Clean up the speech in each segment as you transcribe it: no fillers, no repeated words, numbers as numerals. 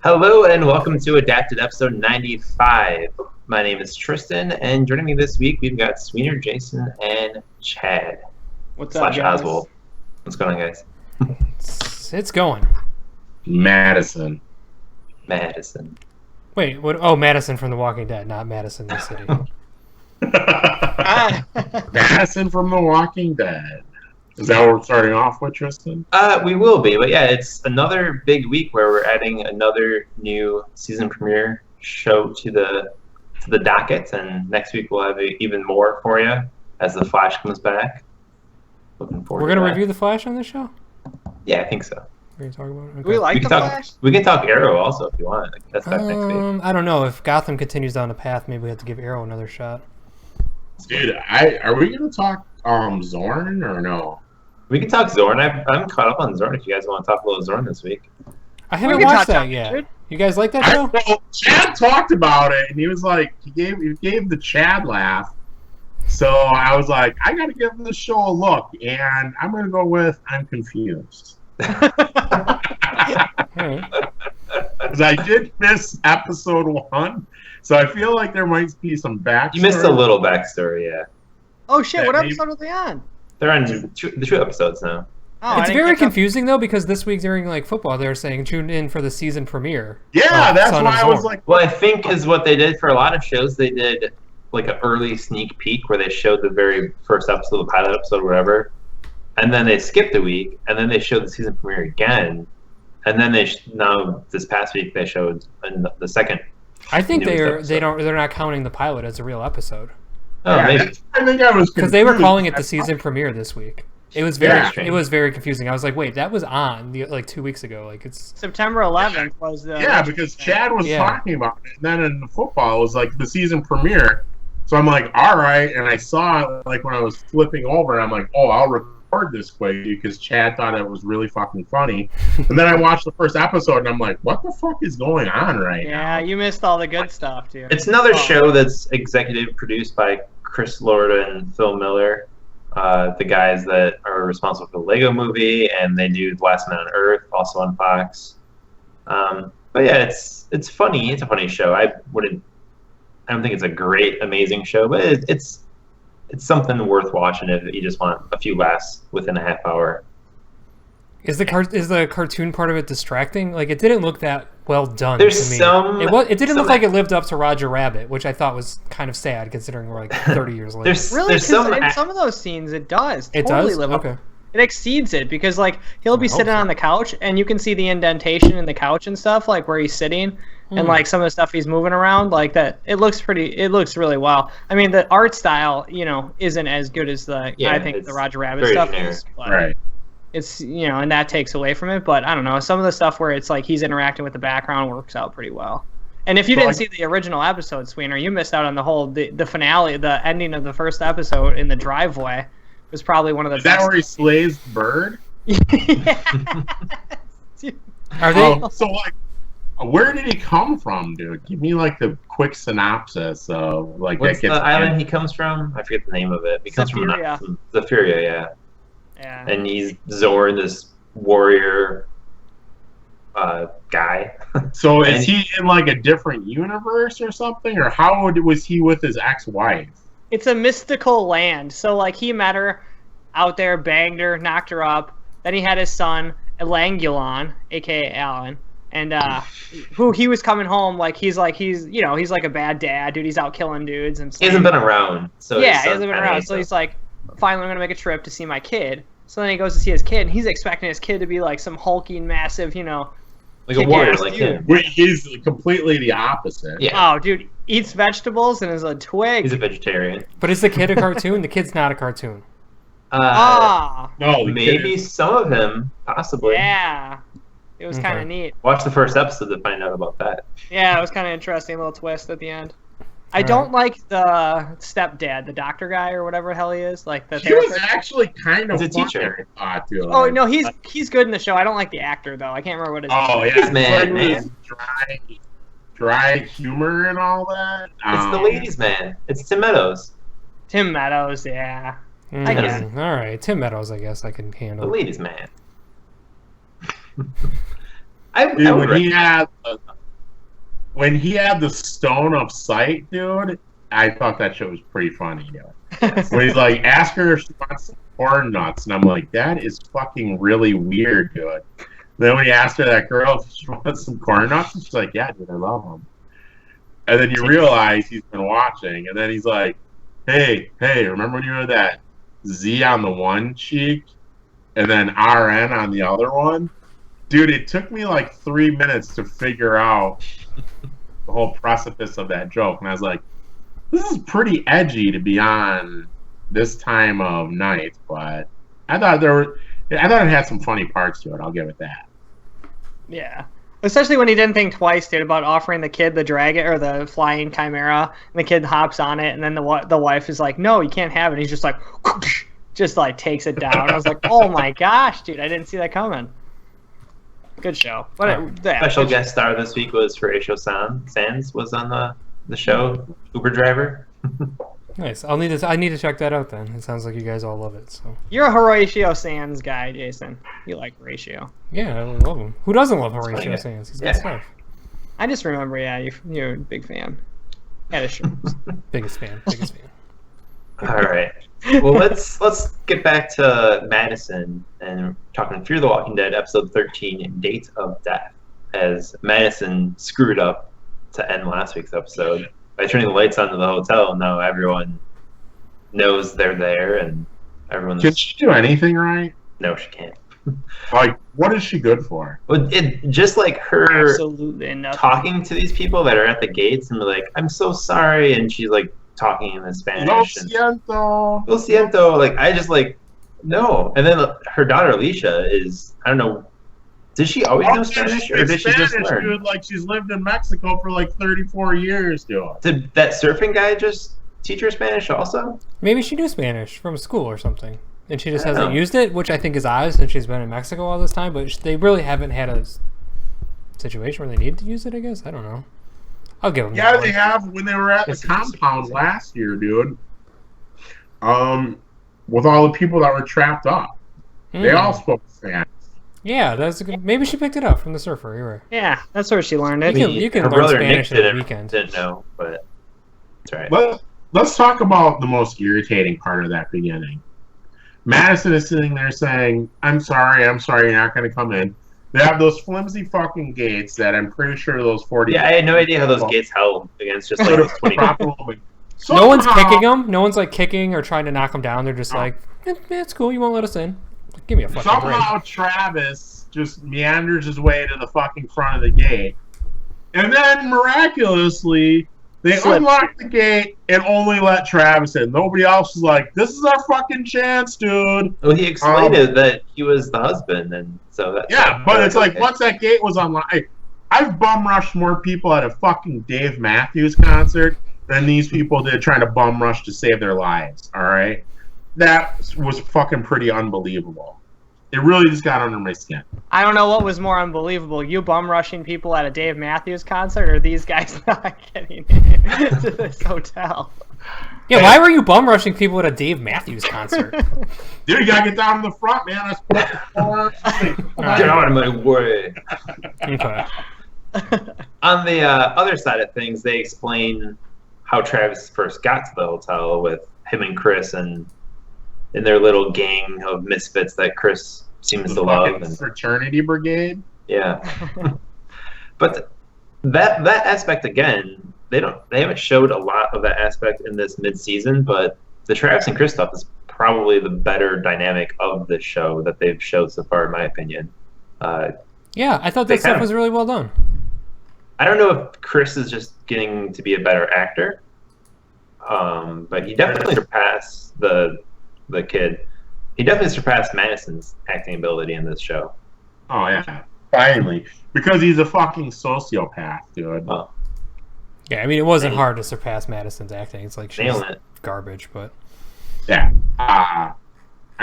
Hello and welcome to Adapted episode 95. My name is Tristan, and joining me this week we've got Sweener, Jason, and Chad. What's Slash up, guys? Oswald. What's going on, guys? It's going. Madison. Madison. Wait, what? Oh, Madison from The Walking Dead, not Madison the city. Madison from The Walking Dead. Is that what we're starting off with, Tristan? We will be, but yeah, it's another big week where we're adding another new season premiere show to the docket, and next week we'll have even more for you as The Flash comes back. Looking forward. We're to gonna that. review The Flash on this show. Yeah, I think so. We're gonna talk about it. Okay. We like We the can talk. Flash. We can talk Arrow also if you want. That's back next week. I don't know if Gotham continues down the path. Maybe we have to give Arrow another shot. Dude, are we going to talk Zorn or no? We can talk Zorn. I'm caught up on Zorn if you guys want to talk a little Zorn this week. I haven't can watched talk that to yet. Richard. You guys like that show? Well, Chad talked about it, and he was like, he gave the Chad laugh. So I was like, I got to give this show a look, and I'm going to go with I'm confused. Alright. Because I did miss episode 1, so I feel like there might be some backstory. You missed a little backstory, yeah. Oh shit! Yeah, What maybe- episode are they on? They're on the two episodes now. Oh, I It's didn't very catch up. confusing though because this week during like football they were saying tune in for the season premiere. Yeah, of that's Son why of I was Zorn. like, Well, I think is what they did for a lot of shows. They did like an early sneak peek where they showed the very first episode, the pilot episode, or whatever, and then they skipped a week, and then they showed the season premiere again, and then now this past week they showed the second. I think newest episode. they're not counting the pilot as a real episode Oh, yeah, maybe. I think I was because they were confused. calling it the season premiere this week. It was very Yeah. it was very confusing. I was like, wait, that was on like 2 weeks ago. Like it's September 11th was the. Yeah, because Chad was Yeah. talking about it, and then in the football it was like the season premiere. So I'm like, all right, and I saw it like when I was flipping over, and I'm like, oh, I'll record this quick because Chad thought it was really fucking funny. And then I watched the first episode, and I'm like, what the fuck is going on right Yeah, you missed all the good stuff, dude. It's another Oh. show that's executive produced by Chris Lord and Phil Miller, the guys that are responsible for the Lego Movie, and they do Last Man on Earth, also on Fox. But yeah, it's funny. It's a funny show. I don't think it's a great, amazing show, but it's something worth watching if you just want a few laughs within a half hour. is the cartoon part of it distracting? Like it didn't look that well done There's to me. some- It didn't some- look like it lived up to Roger Rabbit, which I thought was kind of sad considering we're like 30 years later. Really? There's 'Cause some in some of those scenes, it does. It totally does? live up. Okay. It exceeds it because like he'll be I hope sitting so. on the couch and you can see the indentation in the couch and stuff, like where he's sitting and like some of the stuff he's moving around, like that. It looks really well. I mean, the art style, isn't as good as I think it's the Roger Rabbit very stuff generic. is. But Right. it's and that takes away from it. But I don't know, some of the stuff where it's like he's interacting with the background works out pretty well. And if you didn't see the original episode, Sweener, you missed out on the finale, the ending of the first episode in the driveway was probably one of the Is best. that where he slays the bird? Are they? So like, where did he come from, dude? Give me like the quick synopsis of like What's that the gets island he comes from? I forget the name of it. He comes Zephyria. from Zephyria, yeah. Yeah. And he's Zorn, this warrior guy. So is And- he in like a different universe or something, or was he with his ex-wife? It's a mystical land. So like he met her out there, banged her, knocked her up. Then he had his son, Elangulon, aka Alan, and who he was coming home like he's like a bad dad, dude. He's out killing dudes and He hasn't been around, so yeah, his he son's hasn't been kinda around. needs So to- he's like, finally, I'm gonna make a trip to see my kid. So then he goes to see his kid, and he's expecting his kid to be like some hulking, massive, like a kick-ass warrior like dude. him. Wait, he's completely the opposite. Yeah, Oh, dude, eats vegetables and is a twig. he's a vegetarian. But is the kid a cartoon? The kid's not a cartoon. No, the Maybe kid- some of him, possibly. Yeah. It was kind Okay. of neat. Watch the first episode to find out about that. Yeah, it was kind of interesting, little twist at the end. I All don't like the stepdad, the doctor guy or whatever the hell he is, like the He was therapist. actually kind of He's a funny, teacher. I thought, Oh no, he's good in the show. I don't like the actor though. I can't remember what his name Oh is. yeah, He's mad, It's like man. this dry humor and all that. It's the ladies' man. It's Tim Meadows. Tim Meadows, yeah. I guess. All right, Tim Meadows. I guess I can The handle. ladies' man. Dude, I would when he had the stone of sight, dude, I thought that shit was pretty funny, dude. When he's like, ask her if she wants some corn nuts, and I'm like, that is fucking really weird, dude. Then when he asked her that girl if she wants some corn nuts, and she's like, yeah, dude, I love them. And then you realize he's been watching, and then he's like, hey, remember when you had that Z on the one cheek, and then RN on the other one? Dude, it took me like 3 minutes to figure out the whole precipice of that joke, and I was like, this is pretty edgy to be on this time of night, but I thought it had some funny parts to it. I'll give it that. Yeah. Especially when he didn't think twice, dude, about offering the kid the dragon or the flying chimera, and the kid hops on it, and then the wife is like, "No, you can't have it." And he's just like, just like takes it down. I was like, "Oh my gosh, dude, I didn't see that coming." Good show. Special guest star this week was Horatio Sands was on the show, Uber driver. Nice. I need to check that out then. It sounds like you guys all love it. So you're a Horatio Sands guy, Jason. You like Horatio. Yeah, I love him. Who doesn't love Horatio Sands? He's good stuff. I just remember, you're a big fan. Had a shirt. Biggest fan. All right. Well, let's get back to Madison and talking through The Walking Dead, episode 13, Date of Death, as Madison screwed up to end last week's episode by turning the lights on to the hotel. Now everyone knows they're there, and everyone's... Can she do anything right? No, she can't. Like, what is she good for? Well, just like her absolutely nothing. Talking to these people that are at the gates and be like, "I'm so sorry," and she's like talking in the Spanish. Lo siento. Like, I just like, no. And then her daughter Alicia is, I don't know, does she always know Spanish, or did she just learn? Dude, like, she's lived in Mexico for like 34 years, dude. Did that surfing guy just teach her Spanish also? Maybe she knew Spanish from school or something, and she just hasn't used it, which I think is odd since she's been in Mexico all this time. But they really haven't had a situation where they need to use it, I guess. I don't know. I'll give them. Yeah, they have when they were at the compound last year, dude. With all the people that were trapped up, they all spoke Spanish. Yeah, that's a good. Maybe she picked it up from the surfer. You're right. Yeah, that's where she learned it. You can learn Spanish in a weekend. Didn't know, but that's right. Let's talk about the most irritating part of that beginning. Madison is sitting there saying, I'm sorry, you're not going to come in. They have those flimsy fucking gates that I'm pretty sure those 40... Yeah, I had no idea how those gates held against just like 20 people. No one's kicking them. No one's like kicking or trying to knock them down. They're just like, it's cool. You won't let us in. Give me a fucking break. Somehow Travis just meanders his way to the fucking front of the gate. And then miraculously, they unlock the gate and only let Travis in. Nobody else is like, this is our fucking chance, dude. Well, he explained that he was the husband, and so that. Yeah, but it's like, once that gate was unlocked, I've bum rushed more people at a fucking Dave Matthews concert than these people did trying to bum rush to save their lives, alright? That was fucking pretty unbelievable. It really just got under my skin. I don't know what was more unbelievable, you bum rushing people at a Dave Matthews concert, or these guys not getting into this hotel. Yeah, why were you bum rushing people at a Dave Matthews concert? Dude, you gotta get down to the front, man. Get out of my way. Okay. On the other side of things, they explain how Travis first got to the hotel with him and Chris and in their little gang of misfits that Chris seems to love. And fraternity brigade. Yeah. But that aspect again, they haven't showed a lot of that aspect in this mid-season, but the Travis and Chris stuff is probably the better dynamic of the show that they've showed so far, in my opinion. Yeah, I thought that stuff was really well done. I don't know if Chris is just getting to be a better actor, but he definitely surpassed the kid. He definitely surpassed Madison's acting ability in this show. Oh, yeah. Finally. Because he's a fucking sociopath, dude. Oh. Yeah, I mean, it wasn't hard to surpass Madison's acting. It's like she's garbage, but... Yeah. I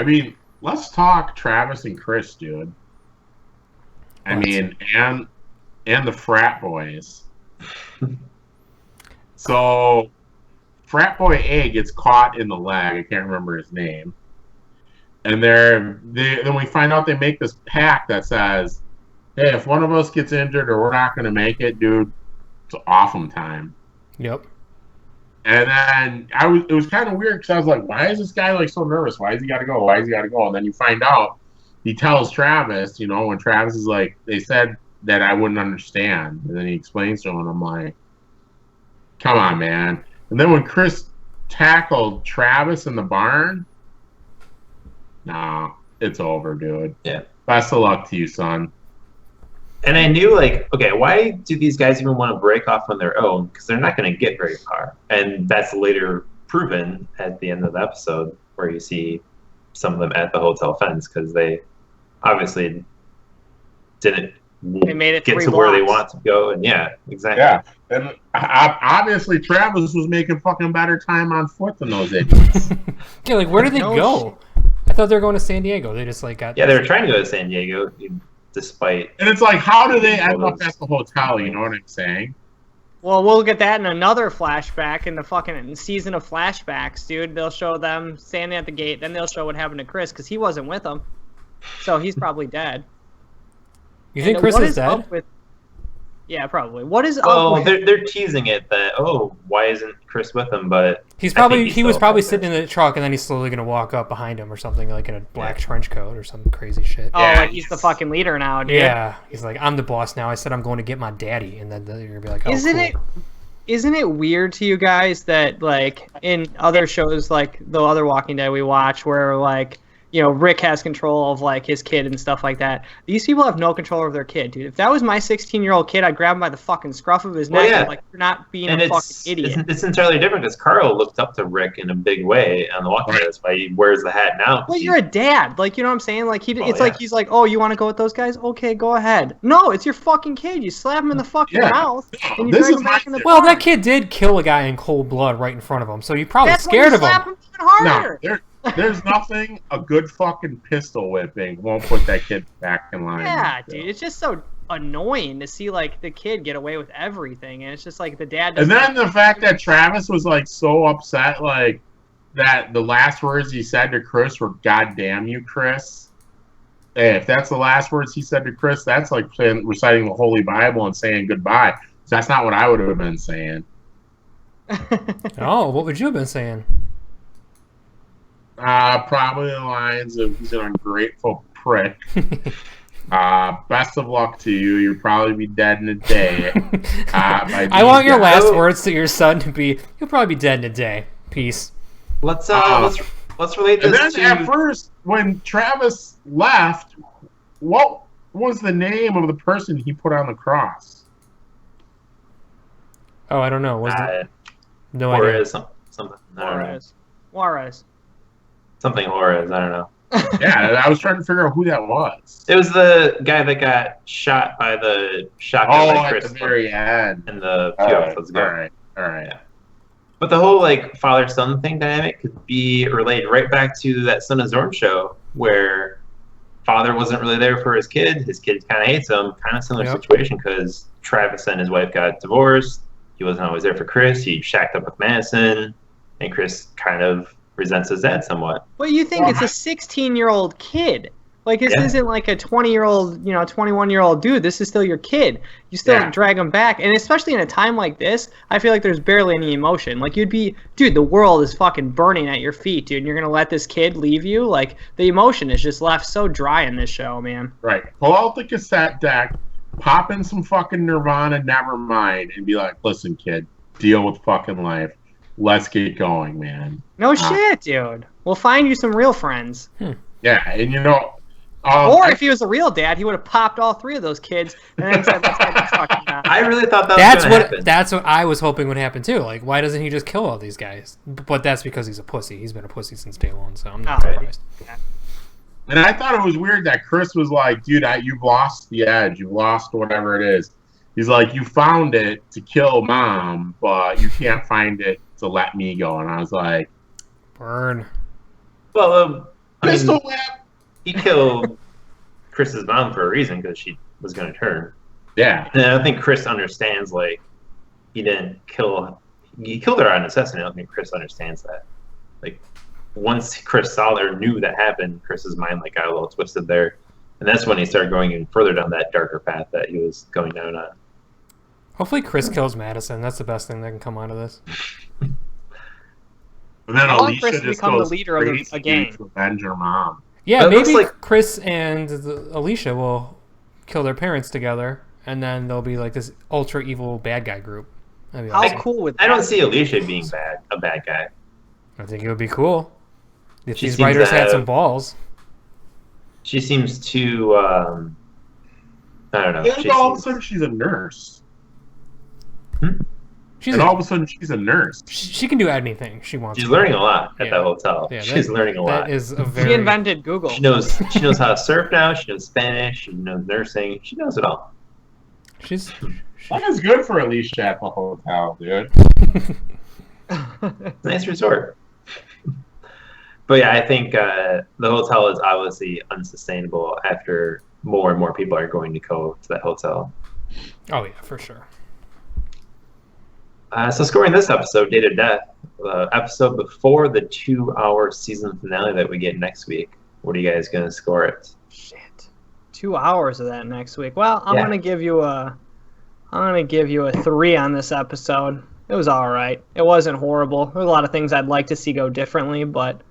mean, let's talk Travis and Chris, dude. I mean, and the frat boys. So, frat boy A gets caught in the leg. I can't remember his name. And then we find out they make this pact that says, hey, if one of us gets injured or we're not going to make it, dude, it's awesome time. Yep. And then it was kind of weird because I was like, why is this guy like so nervous? Why has he got to go? Why has he got to go? And then you find out, he tells Travis, when Travis is like, they said that I wouldn't understand. And then he explains to him, and I'm like, come on, man. And then when Chris tackled Travis in the barn, nah, it's over, dude. Yeah. Best of luck to you, son. And I knew, okay, why do these guys even want to break off on their own? Because they're not going to get very far. And that's later proven at the end of the episode, where you see some of them at the hotel fence, because they obviously didn't made it get 3 to where they blocks. want to go. And yeah, exactly. Yeah. And obviously, Travis was making fucking better time on foot than those idiots. Yeah, like, where did they go? I thought they were going to San Diego. They just, got... Yeah, they were trying to go to San Diego, despite... And it's like, how do they end up at the hotel? You know what I'm saying? Well, we'll get that in another flashback in the fucking season of flashbacks, dude. They'll show them standing at the gate, then they'll show what happened to Chris, because he wasn't with them. So he's probably dead. You think Chris is dead? Yeah, probably. What is up Well, with... they're teasing it that, why isn't Chris with them? But he was probably sitting in the truck, and then he's slowly going to walk up behind him or something, like in a black trench coat or some crazy shit. Oh, like he's the fucking leader now, dude. Yeah, he's like, I'm the boss now. I said I'm going to get my daddy, and then you're going to be like, oh, Isn't it weird to you guys that, like, in other shows, like the other Walking Dead we watch, where, like, Rick has control of, like, his kid and stuff like that. These people have no control over their kid, dude. If that was my 16-year-old kid, I'd grab him by the fucking scruff of his neck and, like, you're not being a fucking idiot. It's entirely different, because Carl looked up to Rick in a big way on the Walking Dead. That's why he wears the hat now. Well, you're a dad. Like, you know what I'm saying? Like, like he's like, oh, you want to go with those guys? Okay, go ahead. No, it's your fucking kid. You slap him in the fucking mouth, and you drag him back in the Well, that kid did kill a guy in cold blood right in front of him, so you're probably scared of him. Slap him even harder. No, there's nothing a good fucking pistol whipping won't put that kid back in line. Yeah, dude, it's just so annoying to see, like, the kid get away with everything, and it's just like the dad doesn't... And then the fact that Travis was, like, so upset, like, that the last words he said to Chris were, God damn you, Chris. Hey, if that's the last words he said to Chris, that's like reciting the Holy Bible and saying goodbye. So that's not what I would have been saying. Oh, what would you have been saying? Probably the lines of, he's an ungrateful prick. Best of luck to you. You'll probably be dead in a day. I want your last words to your son to be, you'll probably be dead in a day. Peace. Let's relate this and then at first, when Travis left, what was the name of the person he put on the cross? Oh, I don't know. Was it? No idea. Something. Juarez. Something Juarez. I don't know. Yeah, I was trying to figure out who that was. It was the guy that got shot by the shotgun by Chris at the very end. in the few episodes ago. All right. Yeah. But the whole father-son thing dynamic could be related right back to that Son of Zorn show, where father wasn't really there for his kid kind of hates him. Kind of similar situation, because Travis and his wife got divorced. He wasn't always there for Chris. He shacked up with Madison, and Chris kind of resents his dad somewhat. Well, you think it's a 16-year-old kid. Like, this isn't like a 20-year-old, 21-year-old dude. This is still your kid. You still drag him back. And especially in a time like this, I feel like there's barely any emotion. Like, you'd be, dude, the world is fucking burning at your feet, dude, and you're going to let this kid leave you? Like, the emotion is just left so dry in this show, man. Right. Pull out the cassette deck, pop in some fucking Nirvana, Nevermind, and be like, listen, kid, deal with fucking life. Let's get going, man. No shit, dude. We'll find you some real friends. Yeah, and or if he was a real dad, he would have popped all 3 of those kids and then said, "Let's get this fucking guy." I really thought happen. That's what I was hoping would happen too. Like, why doesn't he just kill all these guys? But that's because he's a pussy. He's been a pussy since day one, so I'm not surprised. Yeah. And I thought it was weird that Chris was like, "Dude, you've lost the edge. You've lost whatever it is." He's like, "You found it to kill Mom, but you can't find it to let me go." And I was like, "Burn." Well, pistol whip. He killed Chris's mom for a reason, because she was going to turn. Yeah. And I don't think Chris understands, he didn't kill... He killed her out of necessity. I don't think Chris understands that. Once Chris saw or knew that happened, Chris's mind, got a little twisted there. And that's when he started going even further down that darker path that he was going down on. Hopefully Chris kills Madison. That's the best thing that can come out of this. And then I want Alicia Chris to just become the goes leader of crazy a gang. to avenge her mom. Yeah, But it looks maybe like- Chris and Alicia will kill their parents together, and then there'll be like this ultra evil bad guy group. That'd be How awesome. cool would that I don't be? see Alicia being a bad guy. I think it would be cool if She these seems writers to had have- some balls. She seems too. I don't know. And all of a sudden she's a nurse. She's And a- all of a sudden she's a nurse. she can do anything she wants. She's to. learning a lot at Yeah. that hotel. Yeah, She's learning a lot. That is a She very. invented Google. She knows how to surf now. She knows Spanish. She knows nursing. She knows it all. She's. That is good for Alicia at the hotel, dude. Nice resort. But yeah, I think the hotel is obviously unsustainable after more and more people are going to go to that hotel. Oh yeah, for sure. So scoring this episode, Date of Death, episode before the 2-hour season finale that we get next week. What are you guys going to score it? Shit. 2 hours of that next week. Well, I'm Yeah. gonna give you a 3 on this episode. It was all right. It wasn't horrible. There were a lot of things I'd like to see go differently, but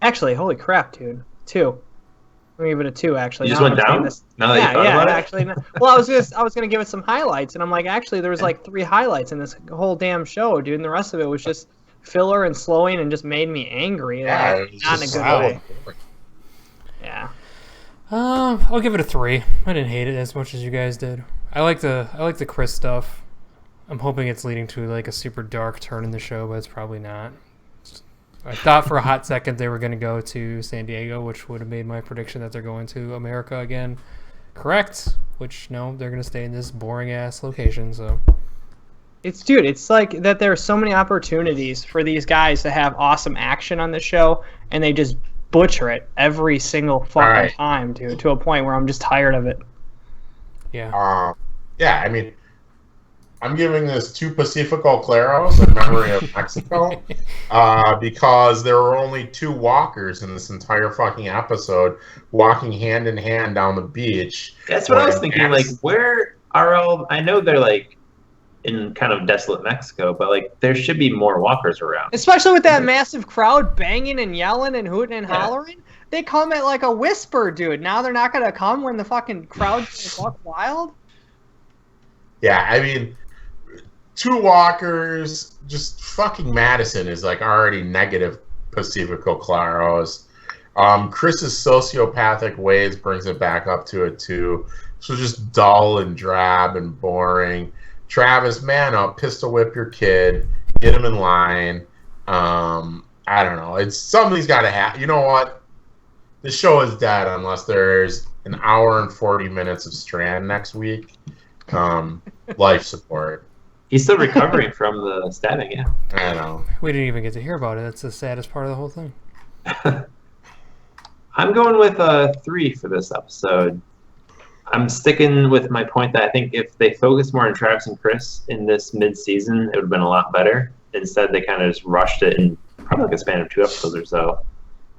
actually, holy crap, dude. 2. I'm gonna give it a 2. Actually, You just Now went I'm saying down? this- Now that you thought about it? Actually, no. Well, I was gonna give it some highlights, and I'm like, actually, there was like 3 highlights in this whole damn show, dude, and the rest of it was just filler and slowing, and just made me angry. Yeah, like, it was not in a just good so way. boring. Yeah. I'll give it a 3. I didn't hate it as much as you guys did. I like the Chris stuff. I'm hoping it's leading to like a super dark turn in the show, but it's probably not. I thought for a hot second they were going to go to San Diego, which would have made my prediction that they're going to America again correct. Which no, they're going to stay in this boring ass location. So It's like that there are so many opportunities for these guys to have awesome action on the show, and they just butcher it every single fucking Right. time, dude, to a point where I'm just tired of it. yeah, Yeah, I mean, I'm giving this 2 Pacifico Claros in memory of Mexico because there were only 2 walkers in this entire fucking episode walking hand in hand down the beach. That's what I was When thinking. Like, where are all? I know they're like in kind of desolate Mexico, but like there should be more walkers around. Especially with that massive crowd banging and yelling and hooting and Yeah. hollering. They come at like a whisper, dude. Now they're not gonna come when the fucking crowd's buck wild. Yeah, I mean, 2 walkers, just fucking Madison is like already negative Pacifico Claros. Chris's sociopathic ways brings it back up to a 2. So just dull and drab and boring. Travis, man up, pistol whip your kid, get him in line. I don't know. It's something's got to happen. You know what? The show is dead unless there's an hour and 40 minutes of Strand next week. Life support. He's still recovering from the stabbing. Yeah. I know. we didn't even get to hear about it. That's the saddest part of the whole thing. I'm going with a 3 for this episode. I'm sticking with my point that I think if they focused more on Travis and Chris in this mid-season, it would have been a lot better. Instead, they kind of just rushed it in probably like a span of 2 episodes or so.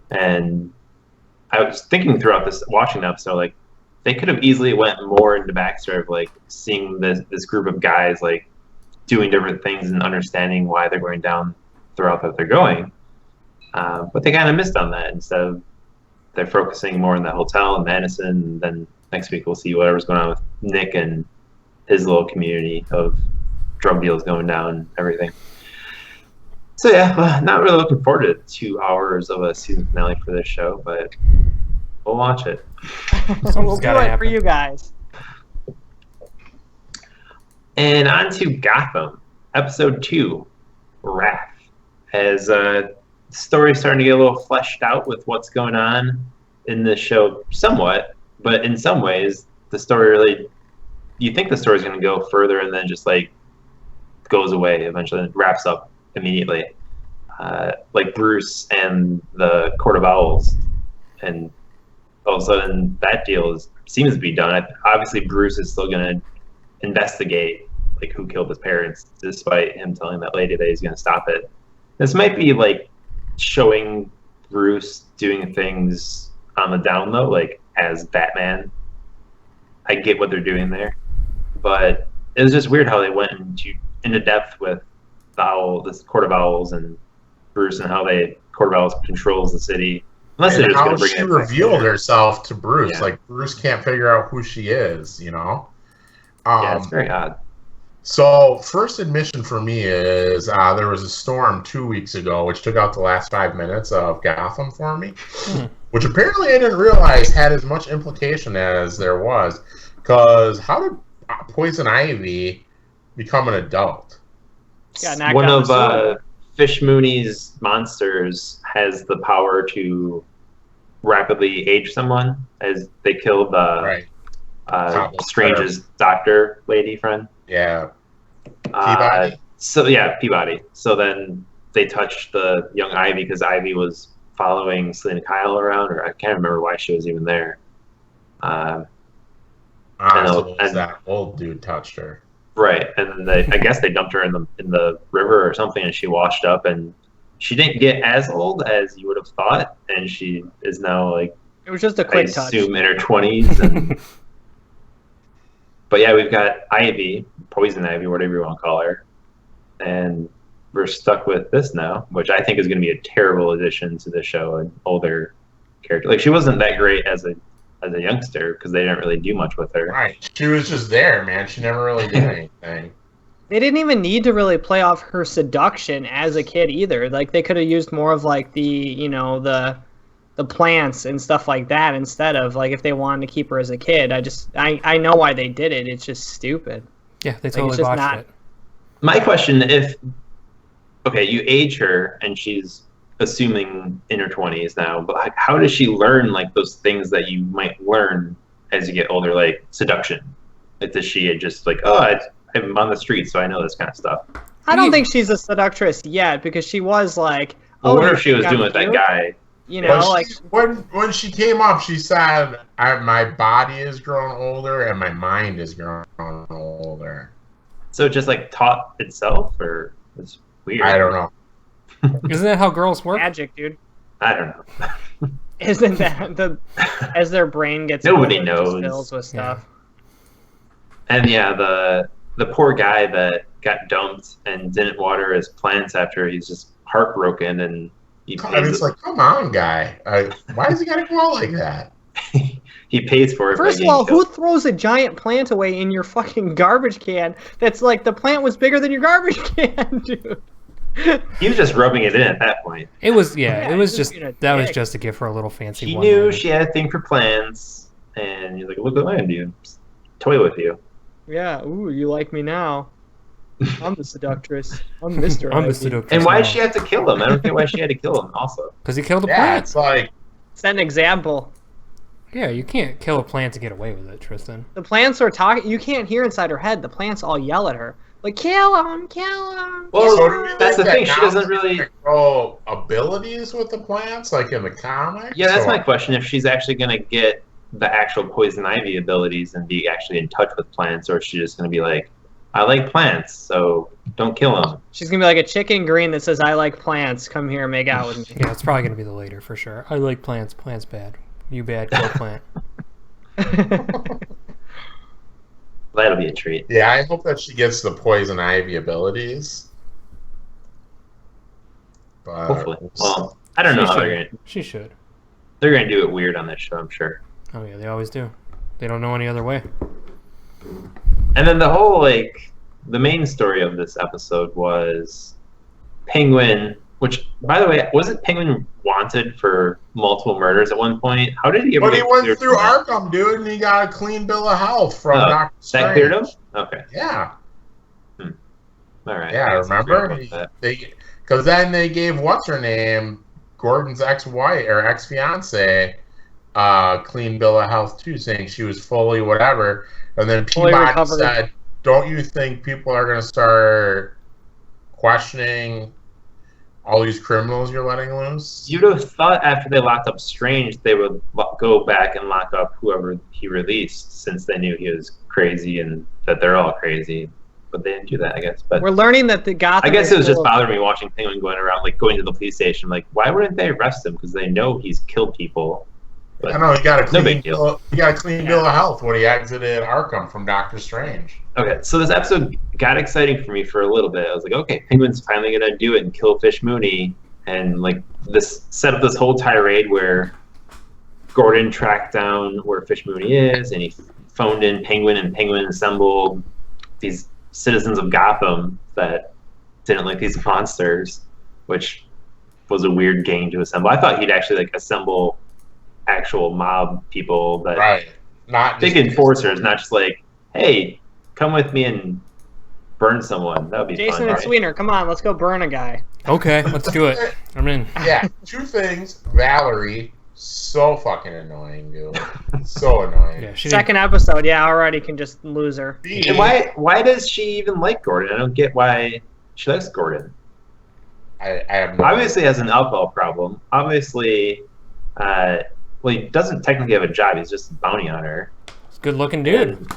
And I was thinking throughout this, watching the episode, like they could have easily went more into backstory of like seeing this group of guys like doing different things and understanding why they're going down the route that they're going. But they kind of missed on that. Instead of they're focusing more on the hotel in Madison, and then next week we'll see whatever's going on with Nick and his little community of drug deals going down and everything. So yeah, not really looking forward to 2 hours of a season finale for this show, but we'll watch it. We'll do gotta it for happen. you guys. And on to Gotham, episode 2, Wrath. As story's starting to get a little fleshed out with what's going on in this show somewhat, but in some ways, the story really, you think the story's going to go further and then just like goes away eventually and wraps up immediately. Like Bruce and the Court of Owls. And all of a sudden that deal seems to be done. Obviously Bruce is still going to investigate like who killed his parents, despite him telling that lady that he's going to stop it. This might be like showing Bruce doing things on the down low, like as Batman. I get what they're doing there, but it was just weird how they went into depth with this Court of Owls and Bruce, and how Court of Owls controls the city. Unless And they're just how going to bring she it back revealed later. herself to Bruce. Yeah. Like, Bruce can't figure out who she is, you know? Yeah, it's very odd. So, first admission for me is there was a storm 2 weeks ago, which took out the last 5 minutes of Gotham for me, which apparently I didn't realize had as much implication as there was. Because how did Poison Ivy become an adult? Got knocked One out of the sewer. Fish Mooney's monsters has the power to rapidly age someone, as they killed Right. Strange's doctor lady friend. Yeah. Peabody? Peabody. So then they touched the young Ivy because Ivy was following Selena Kyle around, or I can't remember why she was even there. So that old dude touched her. Right, and then I guess they dumped her in the river or something, and she washed up, and she didn't get as old as you would have thought, and she is now like, It was just a I quick touch. assume, in her 20s. And but yeah, we've got Ivy, Poison Ivy, whatever you want to call her, and we're stuck with this now, which I think is going to be a terrible addition to the show. An older character, like she wasn't that great as a youngster because they didn't really do much with her. Right. She was just there, man. She never really did anything. They didn't even need to really play off her seduction as a kid either. Like they could have used more of like the plants and stuff like that instead of like if they wanted to keep her as a kid. I know why they did it. It's just stupid. Yeah, they it's totally just botched not- it. My question: you age her and she's assuming in her 20s now, but how does she learn like those things that you might learn as you get older, like seduction? Like does she just like, I'm on the street, so I know this kind of stuff? I don't think she's a seductress yet because she was like, Well, what you if she was think I'm doing with that cute? guy? You know, like when she came up, she said, "My body is growing older and my mind is growing older." So it just like taught itself, or it's weird. I don't know. Isn't that how girls work? magic, dude. I don't know. Isn't that as their brain gets Nobody older, it just knows. fills with stuff. And yeah, the poor guy that got dumped and didn't water his plants after he's just heartbroken, and It's like, come on, guy. Why does he gotta go out like that? he pays for it. by First of getting all, killed. who throws a giant plant away in your fucking garbage can? That's like the plant was bigger than your garbage can, dude. He was just rubbing it in at that point. It was Yeah, it was he's just being a that was dick. just to give her a little fancy He one. knew she had a thing for plants, and he's like, "Look what I'm gonna do, toy with you." Yeah, ooh, you like me now. I'm the seductress. I'm Mr. I'm the Ivy. seductress. And why now. did she have to kill him? I don't get why she had to kill him. Also, Because he killed a Yeah, plant. it's like, Set an example. Yeah, you can't kill a plant to get away with it, Tristan. The plants are talking. You can't hear inside her head. The plants all yell at her. Like, kill him, kill him. Well, so do you that's think the thing, that she now doesn't she's really- gonna grow abilities with the plants, like in the comics? yeah, that's Or- my question. If she's actually gonna get the actual poison ivy abilities and be actually in touch with plants, or is she just gonna be like, "I like plants, so don't kill them"? She's gonna be like a chicken green that says, "I like plants. Come here, and make out with me." Yeah, it's probably gonna be the later for sure. I like plants. Plants bad. You bad. Kill plant. That'll be a treat. Yeah, I hope that she gets the poison ivy abilities. But Hopefully. Well, I don't know how She should. they're gonna do it weird on this show, I'm sure. Oh yeah, they always do. They don't know any other way. And then the whole the main story of this episode was Penguin, which, by the way, wasn't Penguin wanted for multiple murders at one point? How did he ever But he get went cleared through from that? Arkham, dude, and he got a clean bill of health from Dr. That Strange. cleared him? Okay. Yeah. All right. Yeah, I guess I forgot remember? about that. Because then they gave what's her name, Gordon's ex-wife or ex-fiance, clean bill of health too, saying she was fully whatever. And then Fully Peabody recovered. said, "Don't you think people are going to start questioning all these criminals you're letting loose?" You'd have thought after they locked up Strange, they would go back and lock up whoever he released, since they knew he was crazy and that they're all crazy. But they didn't do that, I guess. But We're learning that the Gotham. I guess is it was just full of- bothering me watching Penguin going around, going to the police station. Like, why wouldn't they arrest him? Because they know he's killed people. But I know he got a no clean big deal. bill. He got a clean bill of health when he exited Arkham from Doctor Strange. Okay, so this episode got exciting for me for a little bit. I was like, okay, Penguin's finally gonna do it and kill Fish Mooney, and like this set up this whole tirade where Gordon tracked down where Fish Mooney is, and he phoned in Penguin, and Penguin assembled these citizens of Gotham that didn't like these monsters, which was a weird gang to assemble. I thought he'd actually like assemble actual mob people that Right. Not big just enforcers, not just like, hey, come with me and burn someone. That would be Jason fun, and right? Sweeter, come on, let's go burn a guy. Okay, let's do it. I'm in. Yeah, two things. Valerie, so fucking annoying, dude. So annoying. Yeah, she Second episode, yeah, already can just lose her. And why does she even like Gordon? I don't get why she likes Gordon. I have no Obviously has an alcohol problem. Obviously, well, he doesn't technically have a job. He's just a bounty hunter. He's a good looking dude. And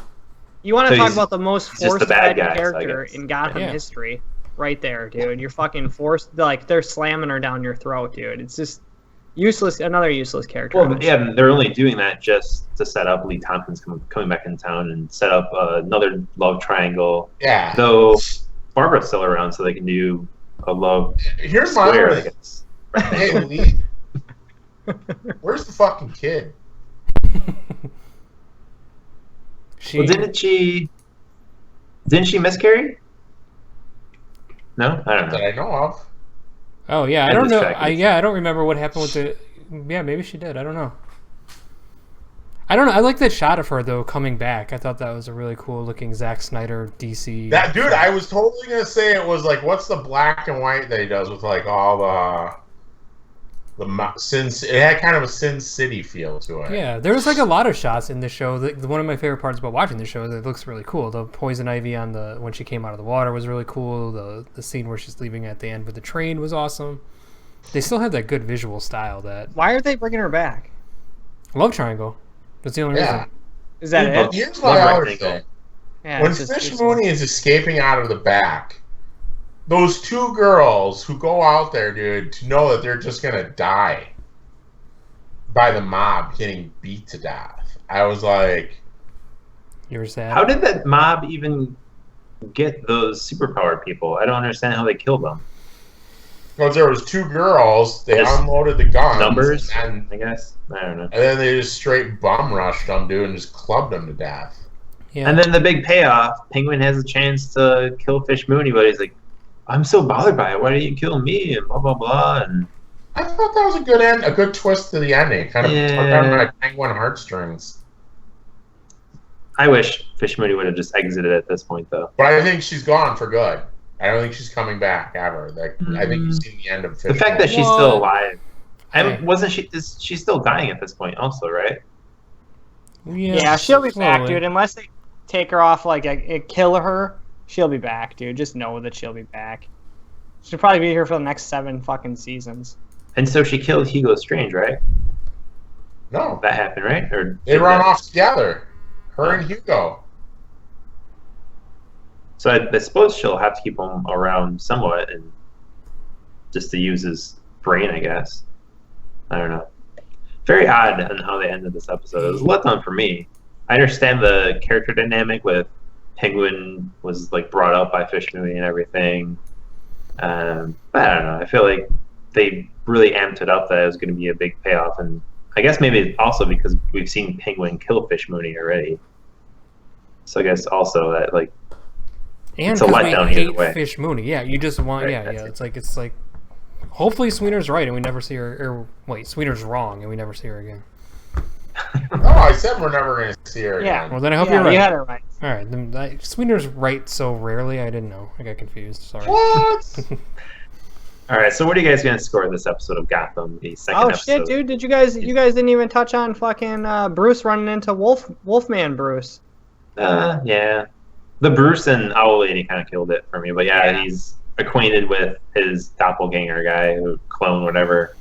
You want So to talk he's about the most just the forced bad fed guy, so I character guess. in Gotham Yeah. history, right there, dude. You're fucking forced. Like they're slamming her down your throat, dude. It's just useless. Another useless character. Well, yeah, they're only doing that just to set up Lee Thompson's coming back in town and set up another love triangle. Yeah. Though Barbara's still around, so they can do a love Here's my square, I other. guess. Hey, Lee. Where's the fucking kid? She, Well, didn't she miscarry? No, I don't That know. I know of. oh yeah, I I'm don't know. distracted. I don't remember what happened with the. Yeah, maybe she did. I don't know. I don't know. I like that shot of her though coming back. I thought that was a really cool looking Zack Snyder DC. That dude, I was totally gonna say it was like, what's the black and white that he does with like all the Sin? It had kind of a Sin City feel to it. Yeah, there was like a lot of shots in the show. One of my favorite parts about watching the show is it looks really cool. The poison ivy on the when she came out of the water was really cool. The scene where she's leaving at the end with the train was awesome. They still have that good visual style. That Why are they bringing her back? love triangle. That's the only Yeah. reason. Is that Well, it? Here's Love my other rectangle. thing. Yeah, When it's just- Fish it's- Mooney is escaping out of the back, those two girls who go out there, dude, to know that they're just gonna die by the mob getting beat to death. I was like, You were sad. How did that mob even get those superpowered people? I don't understand how they killed them. because there was two girls, they Just unloaded the guns, Numbers, and I guess. I don't know. then they just straight bum rushed them, dude, and just clubbed them to death. Yeah. And then the big payoff, Penguin has a chance to kill Fish Mooney, but he's like, I'm so bothered by it. Why didn't you kill me? And blah, blah, blah. And I thought that was a good end, a good twist to the ending. Kind of tugged on my Penguin heartstrings. I wish Fish Mooney would have just exited at this point, though. But I think she's gone for good. I don't think she's coming back ever. Like, I think you've seen the end of Fish. The fact that she's What? still alive. Hey. Wasn't she? She's still dying at this point, also, right? Yeah, she'll be back, slowly. dude. Unless they take her off, like kill her, she'll be back, dude. Just know that she'll be back. She'll probably be here for the next 7 fucking seasons. And so she killed Hugo Strange, right? No, That happened, right? Or they run off together. Her and Hugo. So I suppose she'll have to keep him around somewhat, and just to use his brain, I guess. I don't know. Very odd on how they ended this episode. It was a letdown for me. I understand the character dynamic with Penguin was like brought up by Fish Mooney and everything. But I don't know. I feel like they really amped it up that it was going to be a big payoff, and I guess maybe also because we've seen Penguin kill Fish Mooney already. So I guess also that like And It's a 'cause letdown we either hate way. Fish Mooney. Yeah, you just want. Right, Yeah, that's yeah. it. It's like. Hopefully, Sweeter's right, and we never see her. Or wait, Sweeter's wrong, and we never see her again. No, I said we're never going to see her Yeah. again. Well, then I hope Yeah, you're right. you had it right. All right, then Sweeter's right so rarely. I didn't know. I got confused. Sorry. What? all right. So what are you guys going to score this episode of Gotham? The second Oh episode. shit, dude! Did you guys didn't even touch on fucking Bruce running into Wolfman Bruce? Yeah. The Bruce and Owl Lady kind of killed it for me, but yeah, Yeah. he's acquainted with his doppelganger guy, who clone, whatever.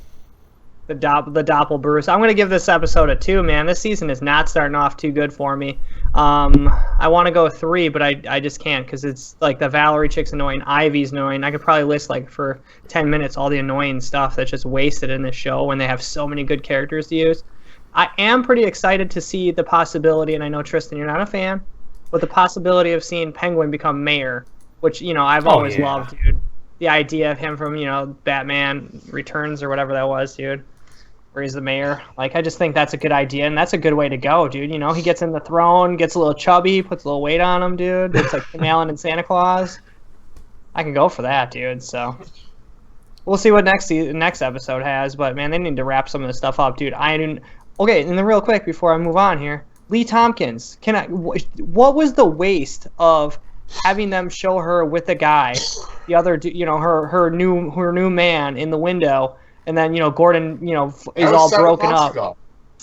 The Doppel Bruce. I'm gonna give this episode a 2, man. This season is not starting off too good for me. I want to go 3, but I just can't because it's like the Valerie chick's annoying, Ivy's annoying. I could probably list like for 10 minutes all the annoying stuff that's just wasted in this show when they have so many good characters to use. I am pretty excited to see the possibility, and I know Tristan, you're not a fan, but the possibility of seeing Penguin become mayor, which I've always loved, dude. The idea of him from Batman Returns or whatever that was, dude, where he's the mayor. Like, I just think that's a good idea, and that's a good way to go, dude. He gets in the throne, gets a little chubby, puts a little weight on him, dude. It's like Tim Allen and Santa Claus. I can go for that, dude. So we'll see what next episode has, but man, they need to wrap some of this stuff up, dude. Okay, and then real quick before I move on here, Lee Tompkins. What was the waste of having them show her with the guy, the other, her new man in the window, and then Gordon, is all broken up.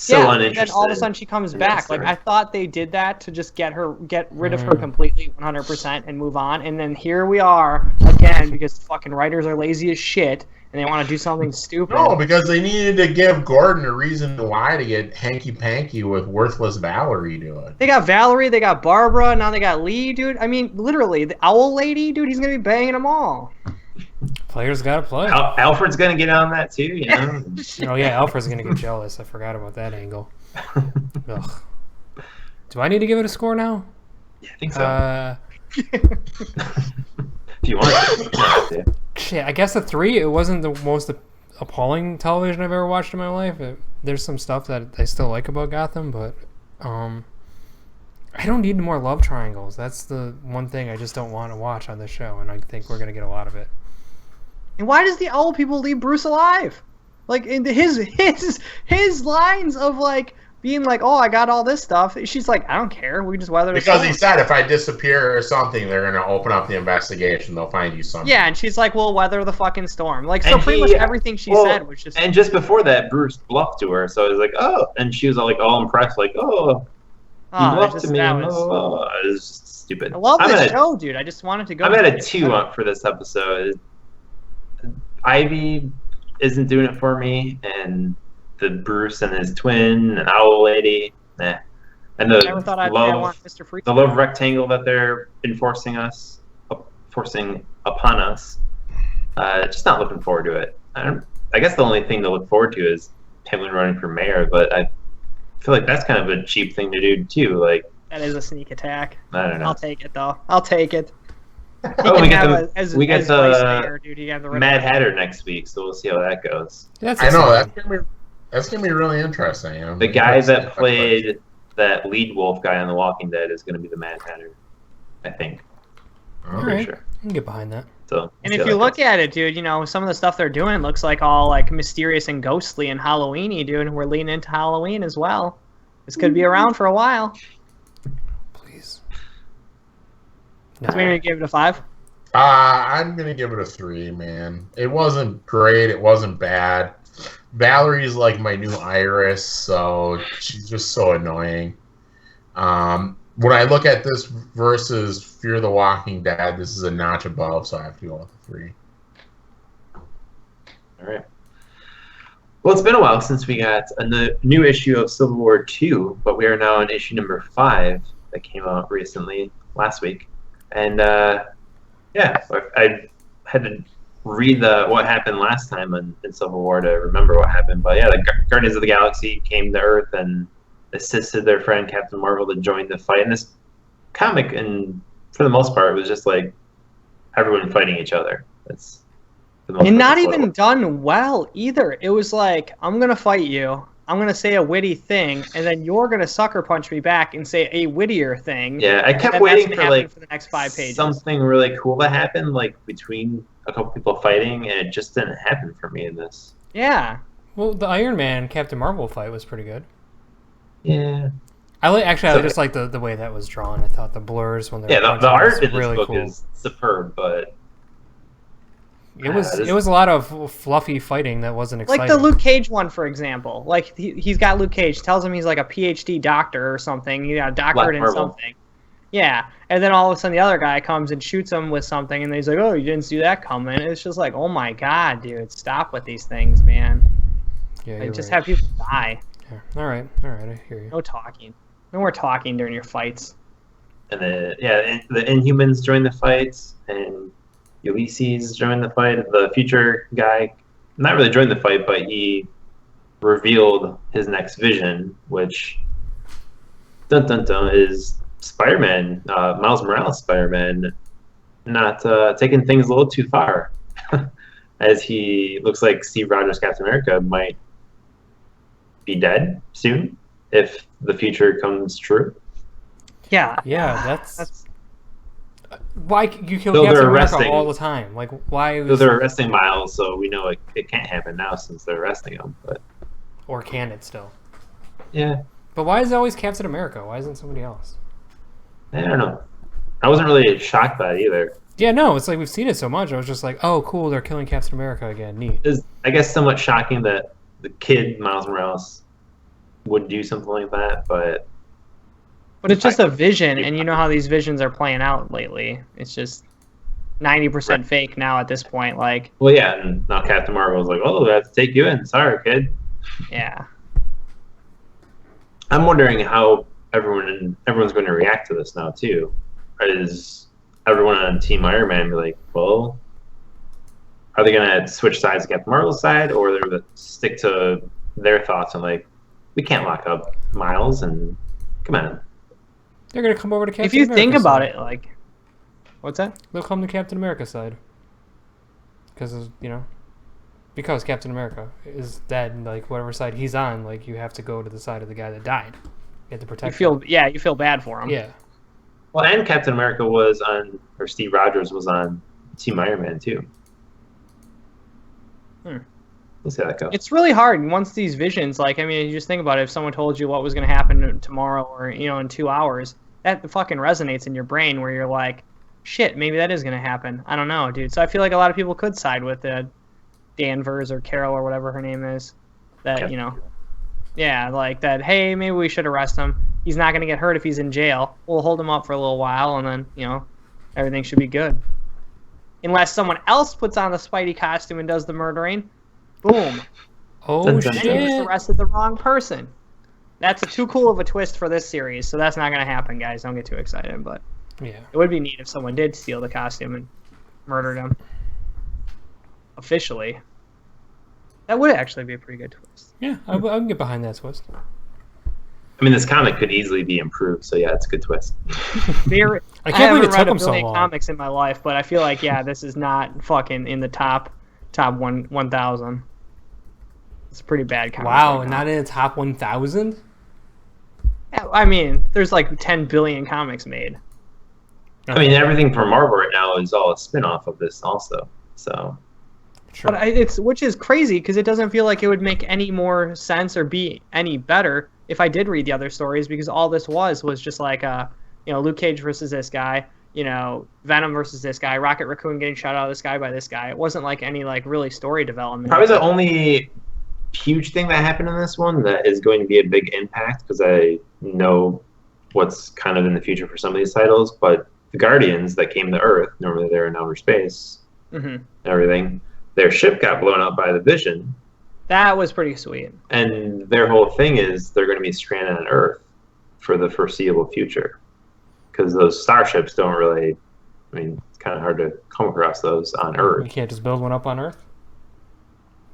Uninteresting. And then all of a sudden she comes back. Like, I thought they did that to just get rid of her completely, 100%, and move on. And then here we are again because fucking writers are lazy as shit and they want to do something stupid. No, because they needed to give Gordon a reason to lie to get hanky-panky with worthless Valerie doing. They got Valerie, they got Barbara, now they got Lee, dude. I mean, literally, the owl lady, dude, he's going to be banging them all. Players gotta play. Alfred's gonna get on that too, Oh yeah, Alfred's gonna get jealous. I forgot about that angle. Ugh. Do I need to give it a score now? Yeah, I think so. If you want to. Shit, I guess a 3. It wasn't the most appalling television I've ever watched in my life. There's some stuff that I still like about Gotham, but I don't need more love triangles. That's the one thing I just don't want to watch on this show, and I think we're gonna get a lot of it. And why does the owl people leave Bruce alive? Like, his lines of like being like, "Oh, I got all this stuff." She's like, "I don't care. We just weather the storm." Because he said if I disappear or something, they're gonna open up the investigation. They'll find you something. Yeah, and she's like, "We'll weather the fucking storm." Like, so pretty much everything she said was just. And just before that, Bruce bluffed to her, so it was like, "Oh," and she was all impressed, like, "Oh, you bluffed to me." It was just stupid. I love this show, dude. I just wanted to go. I'm at a 2 for this episode. Ivy isn't doing it for me, and the Bruce and his twin and owl lady, nah. And the never thought I'd want Mr. Freeze. The love rectangle that they're forcing upon us. Just not looking forward to it. I guess the only thing to look forward to is Penguin running for mayor, but I feel like that's kind of a cheap thing to do too. Like, that is a sneak attack. I don't know. I'll take it though. I'll take it. Oh, we get the Mad Hatter next week, so we'll see how that goes. I know that's gonna be really interesting. The guy that played that lead wolf guy on The Walking Dead is gonna be the Mad Hatter, I think. I'm pretty sure. I can get behind that. So, and if you look at it, dude, some of the stuff they're doing looks like all like mysterious and ghostly and Halloweeny, dude. And we're leaning into Halloween as well. This could be around for a while. So we're gonna give it a 5. I'm gonna give it a 3, man. It wasn't great. It wasn't bad. Valerie's like my new Iris, so she's just so annoying. When I look at this versus Fear the Walking Dead, this is a notch above, so I have to go with a 3. All right. Well, it's been a while since we got a new issue of Civil War 2, but we are now on issue number 5 that came out recently, last week. And I had to read what happened last time in Civil War to remember what happened. But yeah, the Guardians of the Galaxy came to Earth and assisted their friend Captain Marvel to join the fight. And this comic, and for the most part, it was just like everyone fighting each other. That's the most. And not even done well either. It was like, I'm gonna fight you. I'm going to say a witty thing, and then you're going to sucker punch me back and say a wittier thing. Yeah, I kept waiting for the next 5 pages. Something really cool to happen, like between a couple people fighting, and it just didn't happen for me in this. Yeah. Well, the Iron Man Captain Marvel fight was pretty good. Yeah. I just like the way that was drawn. I thought the blurs when they the art in this book is superb, but it was a lot of fluffy fighting that wasn't exciting. Like the Luke Cage one, for example. Like he's got Luke Cage, tells him he's like a PhD doctor or something. He got a doctorate in something. Yeah, and then all of a sudden the other guy comes and shoots him with something, and he's like, "Oh, you didn't see that coming." It's just like, "Oh my god, dude, stop with these things, man." Yeah, just have people die. Yeah. All right, I hear you. No talking. No more talking during your fights. And the Inhumans join the fights, and Ulysses joined the fight. The future guy, not really joined the fight, but he revealed his next vision, which dun dun dun is Spider-Man, Miles Morales Spider-Man, not taking things a little too far, as he looks like Steve Rogers Captain America might be dead soon if the future comes true. Yeah. Yeah, that's why you kill Though Captain they're America arresting- all the time. Like, why? So Was, they're arresting Miles, so we know it can't happen now since they're arresting him. But or can it still? yeah, But why is it always Captain America? Why isn't somebody else? I don't know. I wasn't really shocked by it either. Yeah, no, it's like we've seen it so much. I was just like, oh, cool, they're killing Captain America again. Neat. It's, I guess, somewhat shocking that the kid Miles Morales would do something like that, but it's just a vision, and you know how these visions are playing out lately. It's just 90% fake now at this point. Like, well, yeah. And now Captain Marvel's like, "Oh, I have to take you in. Sorry, kid." yeah. I'm wondering how everyone's going to react to this now too. Is everyone on Team Iron Man be like, well, are they going to switch sides to Captain Marvel's side, or they're going to stick to their thoughts and like, we can't lock up Miles and come on. They're gonna come over to Captain If you America's think about side. it, like, what's that? They'll come to Captain America's side. Because, because Captain America is dead, and, like, whatever side he's on, like, you have to go to the side of the guy that died. You have to protect him. You feel bad for him. Yeah. Well, and Captain America or Steve Rogers was on Team Iron Man too. We'll see how that goes. It's really hard once these visions, like, I mean, you just think about it. If someone told you what was going to happen tomorrow or, in 2 hours, that fucking resonates in your brain where you're like, shit, maybe that is going to happen. I don't know, dude. So I feel like a lot of people could side with Danvers or Carol or whatever her name is. That, yeah, like that, hey, maybe we should arrest him. He's not going to get hurt if he's in jail. We'll hold him up for a little while, and then, everything should be good. Unless someone else puts on the Spidey costume and does the murdering. Boom. Oh, Dun, dun, Then dun. you just shit. arrested the wrong person. That's too cool of a twist for this series, so that's not going to happen, guys. Don't get too excited, but Yeah. it would be neat if someone did steal the costume and murdered him. Officially. That would actually be a pretty good twist. Yeah, I can get behind that twist. I mean, this comic could easily be improved, so yeah, it's a good twist. Very, I can't believe haven't it read took a him so billion long. comics in my life, but I feel like, yeah, this is not fucking in the top 1,000. It's a pretty bad comic. Wow, right and now. not in the top 1,000? I mean, there's like 10 billion comics made. I mean, everything from Marvel right now is all a spin-off of this also. So Sure. But which is crazy because it doesn't feel like it would make any more sense or be any better if I did read the other stories, because all this was just like Luke Cage versus this guy, Venom versus this guy, Rocket Raccoon getting shot out of the sky by this guy. It wasn't like any like really story development. probably the only huge thing that happened in this one that is going to be a big impact, because I know what's kind of in the future for some of these titles, but the Guardians that came to Earth, normally they're in outer space, and everything, their ship got blown up by the Vision, That was pretty sweet. and their whole thing is they're going to be stranded on Earth for the foreseeable future, because those starships don't really, I mean, it's kind of hard to come across those on You Earth. can't just build one up on Earth?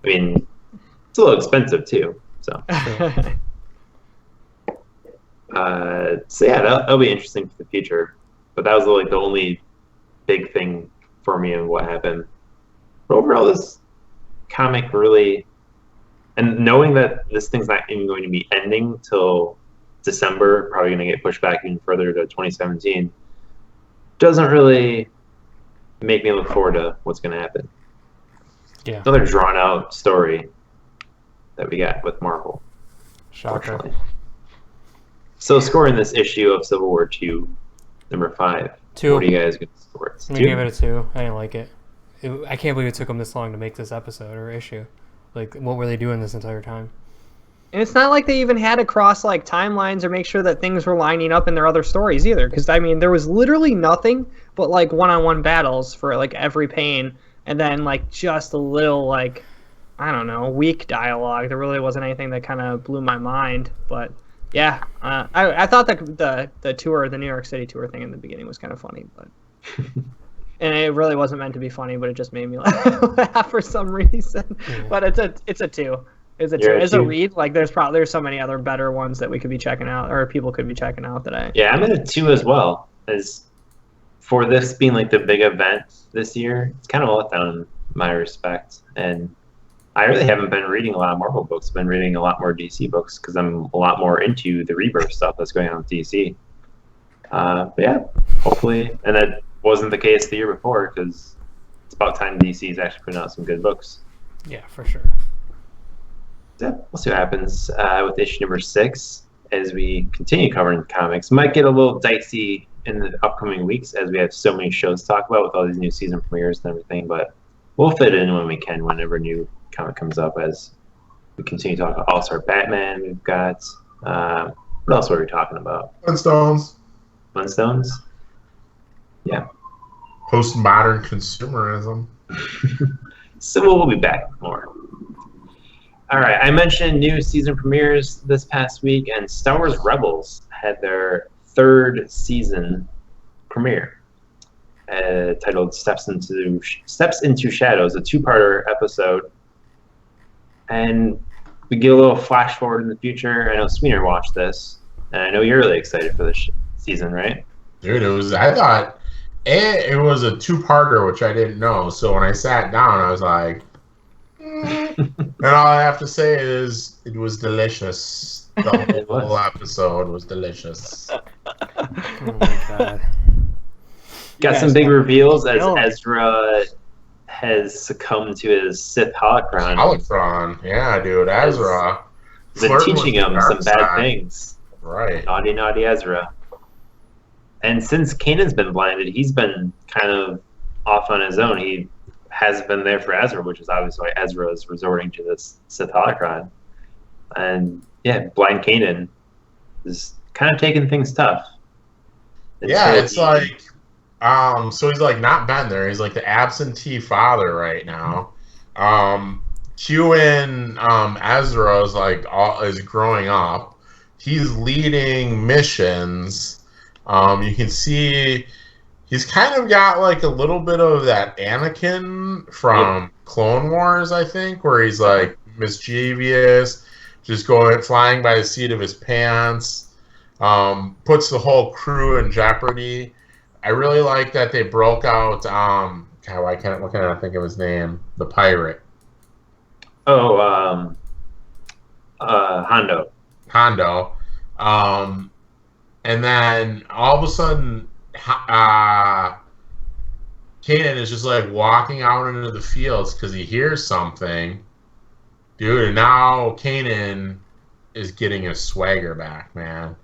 I mean, it's a little expensive too, so. So yeah, that'll be interesting for the future. But that was like the only big thing for me of what happened. But overall, this comic really, and knowing that this thing's not even going to be ending till December, probably going to get pushed back even further to 2017, doesn't really make me look forward to what's going to happen. Yeah. Another drawn out story that we got with Marvel. Shocker. Unfortunately. So scoring this issue of Civil War 2, number 5. 2. What are you guys going to score it? I'm going to give it a 2. I didn't like it. I can't believe it took them this long to make this episode or issue. Like, what were they doing this entire time? And it's not like they even had to cross like timelines or make sure that things were lining up in their other stories either. Because I mean, there was literally nothing but like one-on-one battles for like every pane, and then like just a little like, I don't know, weak dialogue. There really wasn't anything that kind of blew my mind. But yeah, I thought that the tour, the New York City tour thing in the beginning was kind of funny, but. And it really wasn't meant to be funny, but it just made me laugh for some reason. Yeah. But it's a 2. Is it You're at as a 2? read? Like there's so many other better ones that we could be checking out, or people could be checking out today. Yeah, I'm at a 2 as well. As for this being like the big event this year, it's kind of a letdown in my respect. And I really haven't been reading a lot of Marvel books. I've been reading a lot more DC books because I'm a lot more into the Rebirth stuff that's going on with DC. But yeah, hopefully, and that wasn't the case the year before because it's about time DC is actually putting out some good books. Yeah, for sure. Yeah, we'll see what happens with issue number 6 as we continue covering comics. Might get a little dicey in the upcoming weeks as we have so many shows to talk about with all these new season premieres and everything, but we'll fit in when we can whenever new comic comes up as we continue to talk about All-Star Batman. We've got what else were we talking about? Flintstones. Yeah. Postmodern consumerism. So we'll be back with more. All right, I mentioned new season premieres this past week, and Star Wars Rebels had their 3rd season premiere, titled "Steps into Shadows," a 2-parter episode, and we get a little flash forward in the future. I know Sweener watched this, and I know you're really excited for this season, right? Dude, I thought it was a 2-parter, which I didn't know. So when I sat down, I was like, and all I have to say is it was delicious. The whole episode was delicious. Oh my god. Got some big reveals as Ezra has succumbed to his Sith holocron. Holocron, yeah, dude, Ezra. Been teaching him some bad things. Right. Naughty, naughty Ezra. And since Kanan's been blinded, he's been kind of off on his own. He hasn't been there for Ezra, which is obviously why Ezra is resorting to this Sith holocron. And yeah, blind Kanan is kind of taking things tough. Yeah, it's like, so he's like not been there. He's like the absentee father right now. Q-in Ezra is like is growing up. He's leading missions. You can see he's kind of got like a little bit of that Anakin from Clone Wars, I think, where he's like mischievous, just flying by the seat of his pants, puts the whole crew in jeopardy. I really like that they broke out. God, what can't I think of his name? The pirate. Oh, Hondo. Hondo. And then all of a sudden, Kanan is just like walking out into the fields because he hears something. Dude, and now Kanan is getting his swagger back, man.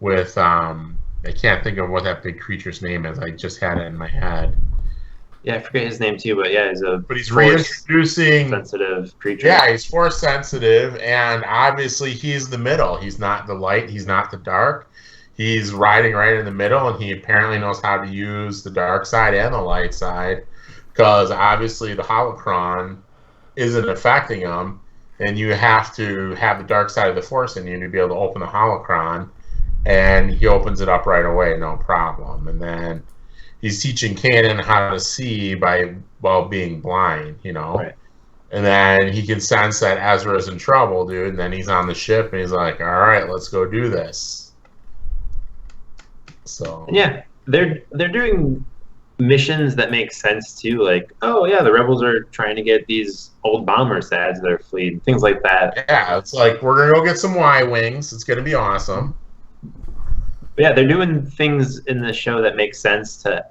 With, I can't think of what that big creature's name is. I just had it in my head. Yeah, I forget his name too, but yeah, he's reintroducing sensitive creature. Yeah, he's force sensitive, and obviously he's the middle. He's not the light. He's not the dark. He's riding right in the middle, and he apparently knows how to use the dark side and the light side, because obviously the holocron isn't affecting him, and you have to have the dark side of the force in you to be able to open the holocron, and he opens it up right away, no problem. And then he's teaching Kanan how to see while being blind, you know. Right. And then he can sense that Ezra's in trouble, dude. And then he's on the ship, and he's like, "All right, let's go do this." So yeah, they're doing missions that make sense too. Like, oh yeah, the rebels are trying to get these old bombers to add to their fleet, things like that. Yeah, it's like we're gonna go get some Y-wings. It's gonna be awesome. But yeah, they're doing things in the show that make sense to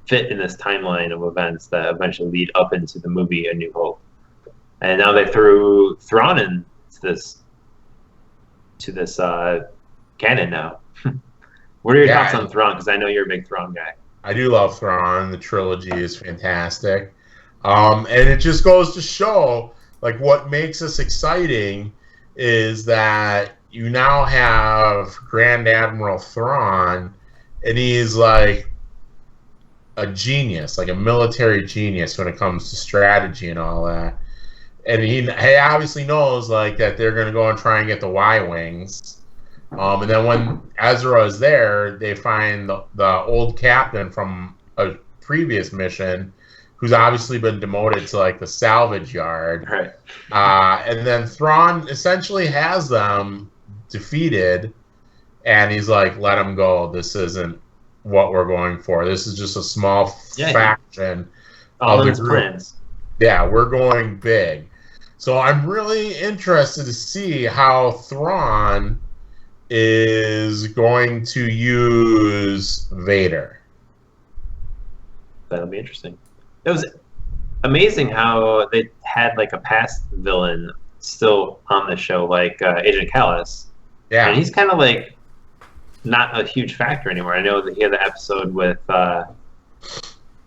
fit in this timeline of events that eventually lead up into the movie A New Hope. And now they threw Thrawn into this canon now. What are your thoughts on Thrawn? Because I know you're a big Thrawn guy. I do love Thrawn. The trilogy is fantastic. And it just goes to show, like, what makes this exciting is that you now have Grand Admiral Thrawn, and he's like a genius, like a military genius when it comes to strategy and all that. And he obviously knows like that they're going to go and try and get the Y-wings. And then when Ezra is there, they find the old captain from a previous mission who's obviously been demoted to like the salvage yard. Right. And then Thrawn essentially has them defeated, and he's like, let them go. This isn't what we're going for. This is just a small faction all of his the group. plans. Yeah, we're going big. So I'm really interested to see how Thrawn is going to use Vader. That'll be interesting. It was amazing how they had like a past villain still on the show, like Agent Callus. Yeah. And he's kind of like not a huge factor anymore. I know that he had the episode with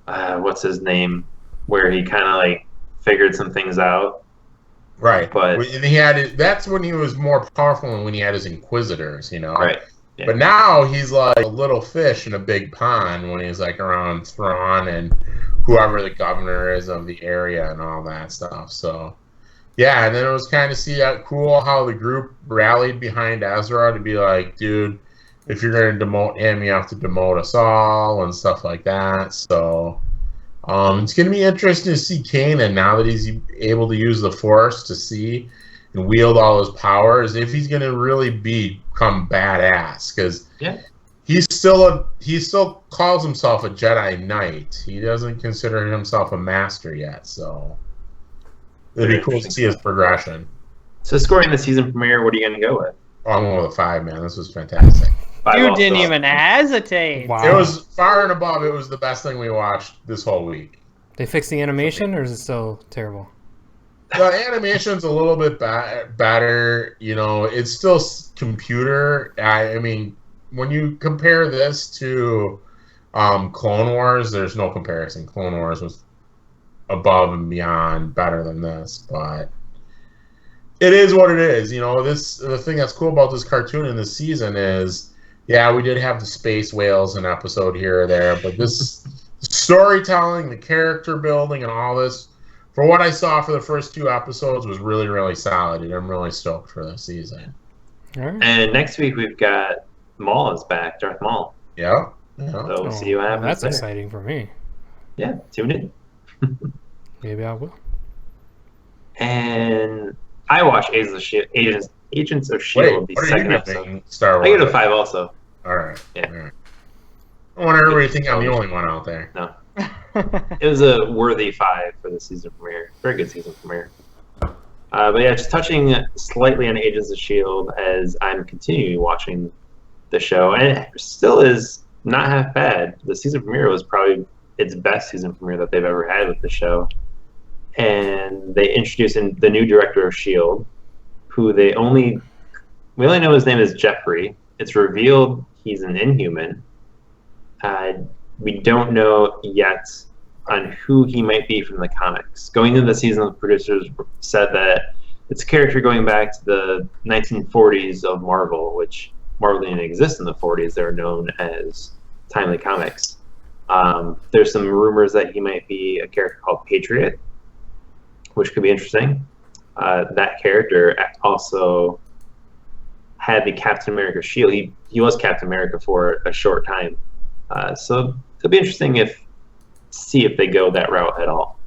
what's his name, where he kind of like figured some things out. Right. But and he had that's when he was more powerful, when he had his Inquisitors, you know. Right. Yeah. But now he's like a little fish in a big pond when he's like around Thrawn and whoever the governor is of the area and all that stuff. So, yeah, and then it was kind of cool how the group rallied behind Ezra to be like, dude, if you're going to demote him, you have to demote us all and stuff like that. So, it's going to be interesting to see Kanan now that he's able to use the Force to see and wield all his powers, if he's going to really become badass, because he still calls himself a Jedi Knight. He doesn't consider himself a master yet, so it'd be cool to see his progression. So, scoring the season premiere, what are you going to go with? Oh, I'm going with a 5, man. This was fantastic. You didn't even hesitate. Wow. It was far and above. It was the best thing we watched this whole week. They fixed the animation, or is it still terrible? The animation's a little bit better. You know, it's still computer. I mean, when you compare this to Clone Wars, there's no comparison. Clone Wars was above and beyond better than this, but it is what it is. You know, the thing that's cool about this cartoon in this season is, yeah, we did have the space whales an episode here or there, but this storytelling, the character building, and all this, for what I saw for the first 2 episodes, was really, really solid, and I'm really stoked for this season. All right. And next week we've got Maul is back, Darth Maul. Yeah. So we'll see what happens. That's there. exciting for me. Yeah, tune in. Maybe I will. And I watched Agents of S.H.I.E.L.D. Wait, the second episode. Star Wars? I give it a 5 also. All right. Yeah. All right. I want everybody to think I'm the only one out there. No. It was a worthy 5 for the season premiere. Very good season premiere. But yeah, just touching slightly on Agents of S.H.I.E.L.D. as I'm continuing watching the show, and it still is not half bad. The season premiere was probably its best season premiere that they've ever had with the show. And they introduced the new director of S.H.I.E.L.D., who we only know his name is Jeffrey. It's revealed he's an Inhuman. We don't know yet on who he might be from the comics. Going into the season, the producers said that it's a character going back to the 1940s of Marvel, which Marvel didn't exist in the 40s. They're known as Timely Comics. There's some rumors that he might be a character called Patriot, which could be interesting. That character also had the Captain America shield. He was Captain America for a short time. So it'll be interesting see if they go that route at all.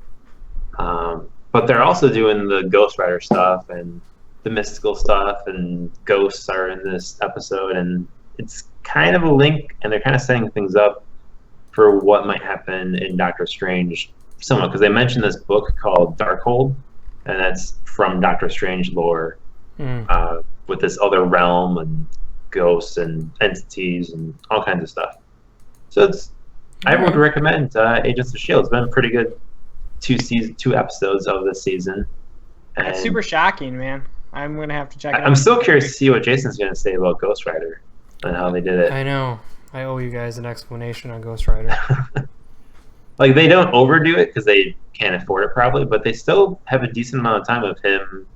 But they're also doing the Ghost Rider stuff and the mystical stuff, and ghosts are in this episode, and it's kind of a link, and they're kind of setting things up for what might happen in Doctor Strange somewhat, because they mentioned this book called Darkhold, and that's from Doctor Strange lore, with this other realm and ghosts and entities and all kinds of stuff. So I would recommend Agents of S.H.I.E.L.D. It's been pretty good 2 episodes of this season. And That's super shocking, man. I'm gonna have to check it out. I'm still curious to see what Jason's going to say about Ghost Rider and how they did it. I know. I owe you guys an explanation on Ghost Rider. Like, they don't overdo it because they can't afford it probably, but they still have a decent amount of time of him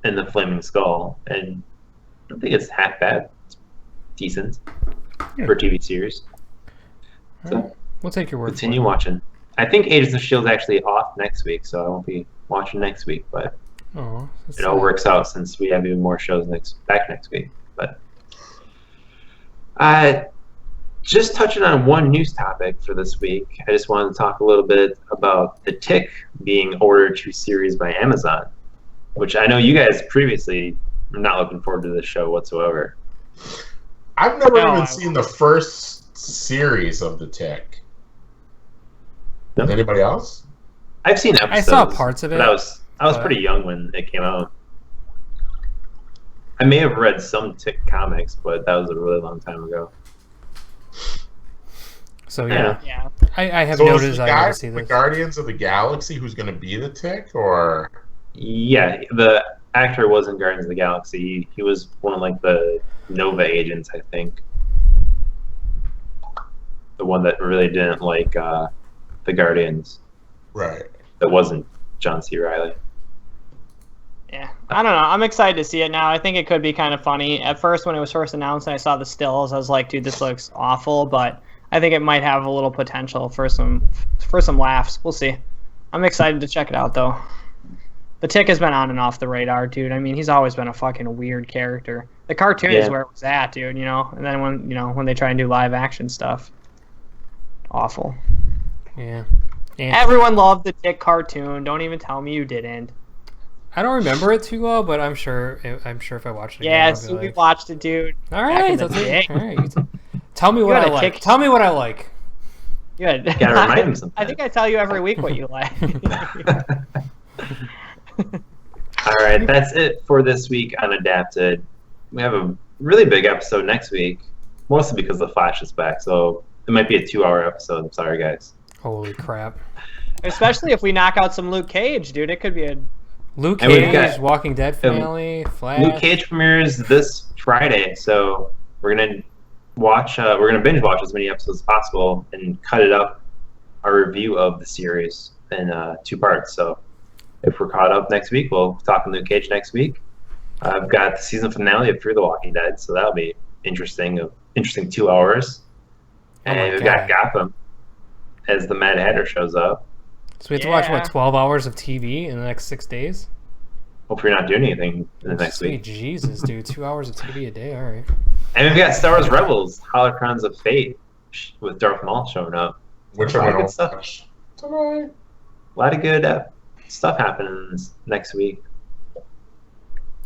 in the Flaming Skull, and I don't think it's half bad. It's decent for a TV series. So we'll take your word. Continue watching. I think Agents of S.H.I.E.L.D. is actually off next week, so I won't be watching next week, but it all works out since we have even more shows back next week. But just touching on one news topic for this week, I just wanted to talk a little bit about The Tick being ordered to series by Amazon, which I know you guys previously are not looking forward to this show whatsoever. I've never even seen the first series of The Tick. No? Anybody else? I've seen episodes. I saw parts of it. But I was pretty young when it came out. I may have read some Tick comics, but that was a really long time ago. So yeah. I have So noticed is the I guy want to see from the this. Guardians of the Galaxy who's going to be the Tick, or Yeah, the actor was in Guardians of the Galaxy. He was one of like the Nova agents, I think. The one that really didn't like the Guardians. right? That wasn't John C. Reilly. Yeah, I don't know. I'm excited to see it now. I think it could be kind of funny. At first, when it was first announced and I saw the stills, I was like, dude, this looks awful, but I think it might have a little potential for some laughs. We'll see. I'm excited to check it out, though. The Tick has been on and off the radar, dude. I mean, he's always been a fucking weird character. The cartoon is where it was at, dude, you know? And then when they try and do live action stuff, awful. Yeah. Everyone loved the Tick cartoon. Don't even tell me you didn't. I don't remember it too well, but I'm sure if I watched it again, Yeah, I'll be so we like, watched it, dude. all right, All right. Tell me what I like. Tell me what I like. Good. Gotta remind him sometimes. I think I tell you every week what you like. All right, that's it for this week on Adapted. We have a really big episode next week, mostly because The Flash is back, so it might be a 2-hour episode. I'm sorry, guys. Holy crap. Especially if we knock out some Luke Cage, dude. It could be a... Luke And we've Cage, got- Walking Dead finale, Flash. Luke Cage premieres this Friday, so we're gonna binge watch as many episodes as possible and cut it up, our review of the series in 2 parts. So if we're caught up next week, we'll talk Luke Cage next week. I've got the season finale of Fear the Walking Dead, so that'll be interesting. 2 hours. Oh my And we've God. got Gotham as the Mad Hatter shows up. So we have to watch, Yeah. 12 hours of TV in the next 6 days? Hope you're not doing anything in the next Sweet week. Jesus, dude. 2 hours of TV a day? All right. And we've got Star Wars Rebels, Holocrons of Fate, with Darth Maul showing up. Which A I'm lot of going good to stuff. watch tonight. A lot of good stuff happening this next week.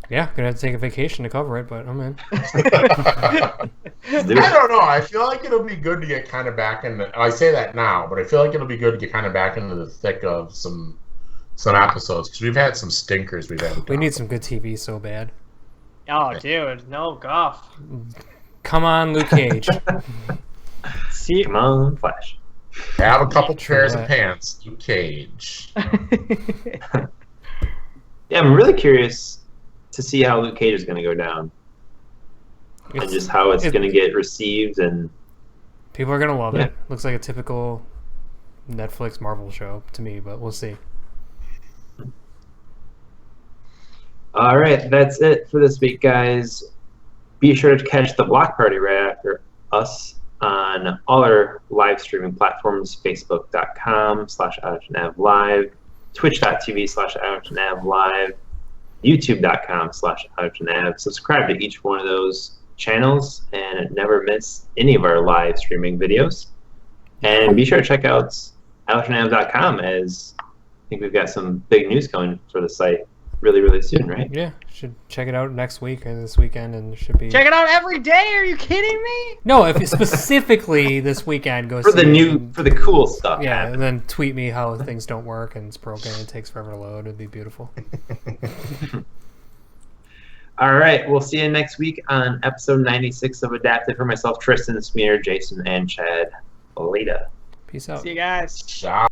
Yeah, gonna have to take a vacation to cover it, but I'm in. I Let's do it. don't know. I feel like it'll be good to get kind of back in. I say that now, but I feel like it'll be good to get kind of back into the thick of some episodes because we've had some stinkers. We need some good TV so bad. Oh, dude. No guff. Come on, Luke Cage. See... Come on, Flash. have a couple True pairs that. of pants. Luke Cage. Yeah, I'm really curious to see how Luke Cage is going to go down and just how it's going to get received. And People are gonna love Yeah. it. Looks like a typical Netflix Marvel show to me, but we'll see. all right, that's it for this week, guys. Be sure to catch the Block Party right after us on all our live streaming platforms: Facebook.com/OutNavLive, Twitch.tv/OutNavLive, YouTube.com/OutNav. Subscribe to each one of those channels and never miss any of our live streaming videos. And be sure to check out OutNav.com, as I think we've got some big news coming for the site really, really soon, right? Yeah, should check it out next week or this weekend, and it should be. Check it out every day. Are you kidding me? No, if it's specifically this weekend, go For see the it new, and- for the cool stuff. Yeah, and then tweet me how things don't work and it's broken and it takes forever to load. It'd be beautiful. All right, we'll see you next week on episode 96 of Adapted. For myself, Tristan, Smear, Jason, and Chad. Later. Peace out. See you guys. Ciao.